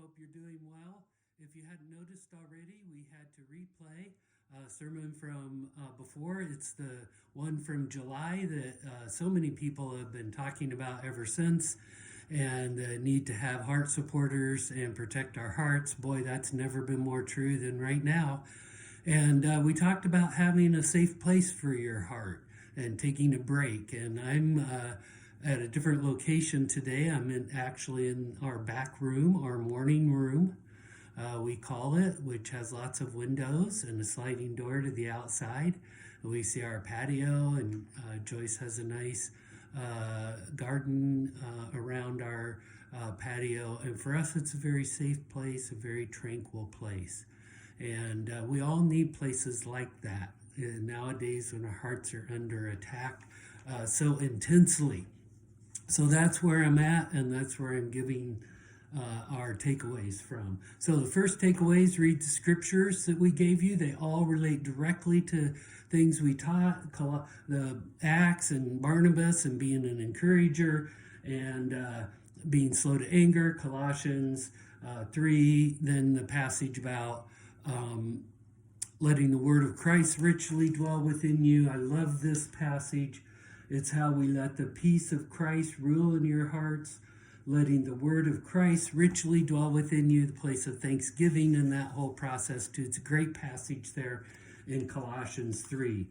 hope you're doing well. If you hadn't noticed already, we had to replay a sermon from before. It's the one from July that so many people have been talking about ever since, and the need to have heart supporters and protect our hearts. Boy, that's never been more true than right now. And we talked about having a safe place for your heart and taking a break. And I'm at a different location today. Actually in our back room, our morning room, we call it, which has lots of windows and a sliding door to the outside. We see our patio, and Joyce has a nice garden around our patio. And for us, it's a very safe place, a very tranquil place. And we all need places like that nowadays when our hearts are under attack so intensely. So that's where I'm at, and that's where I'm giving our takeaways from. So the first takeaways, read the scriptures that we gave you. They all relate directly to things we taught, the Acts and Barnabas and being an encourager and being slow to anger, Colossians 3, then the passage about letting the word of Christ richly dwell within you. I love this passage. It's how we let the peace of Christ rule in your hearts, letting the word of Christ richly dwell within you, the place of thanksgiving and that whole process too. It's a great passage there in Colossians 3.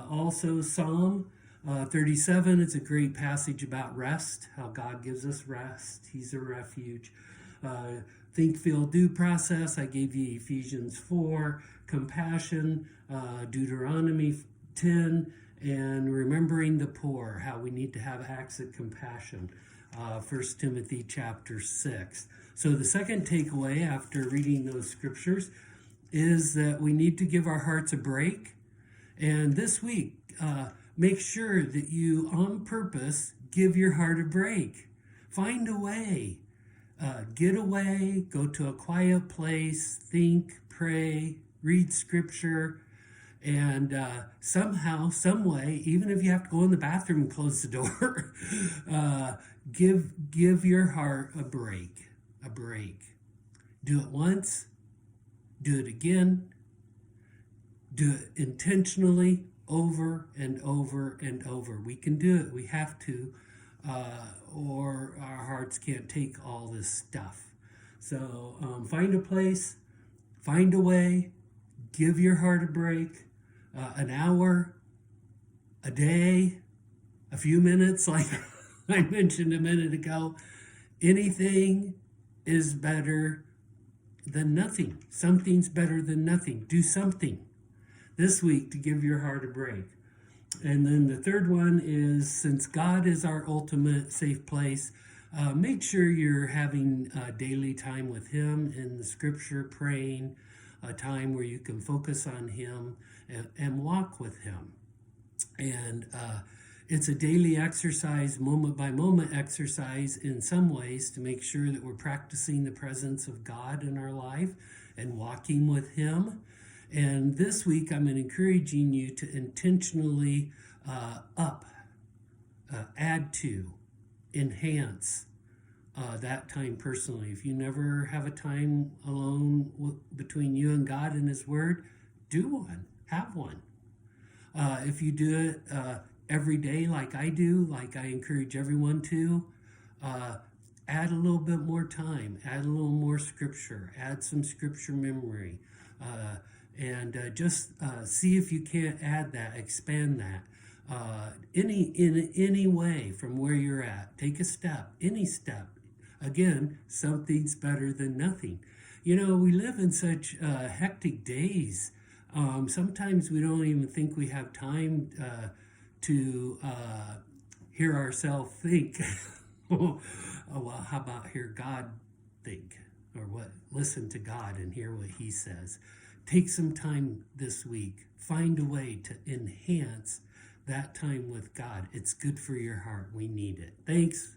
Also Psalm 37, it's a great passage about rest, how God gives us rest. He's a refuge. Think, feel, do process. I gave you Ephesians 4, compassion, Deuteronomy 10, and remembering the poor, how we need to have acts of compassion, 1 Timothy chapter 6. So the second takeaway after reading those scriptures is that we need to give our hearts a break. And this week, make sure that you, on purpose, give your heart a break. Find a way. Get away, go to a quiet place, think, pray, read scripture, and somehow, some way, even if you have to go in the bathroom and close the door, give your heart a break, a break. Do it once, do it again, do it intentionally, over and over and over. We can do it, we have to, or our hearts can't take all this stuff. So find a place, find a way, give your heart a break, an hour, a day, a few minutes, like I mentioned a minute ago. Anything is better than nothing. Something's better than nothing. Do something this week to give your heart a break. And then the third one is, since God is our ultimate safe place, make sure you're having daily time with Him in the scripture, praying, a time where you can focus on Him and walk with Him. And it's a daily exercise, moment by moment exercise in some ways, to make sure that we're practicing the presence of God in our life and walking with Him. And this week, I'm encouraging you to intentionally add to, enhance that time personally. If you never have a time alone between you and God and His Word, do one, have one. If you do it every day like I do, like I encourage everyone to, add a little bit more time, add a little more scripture, add some scripture memory, and just see if you can't add that, expand that. In any way from where you're at. Take a step, any step. Again, something's better than nothing. You know, we live in such hectic days. Sometimes we don't even think we have time to hear ourselves think. Well, how about hear God think? Or what? Listen to God and hear what He says. Take some time this week. Find a way to enhance that time with God. It's good for your heart. We need it. Thanks.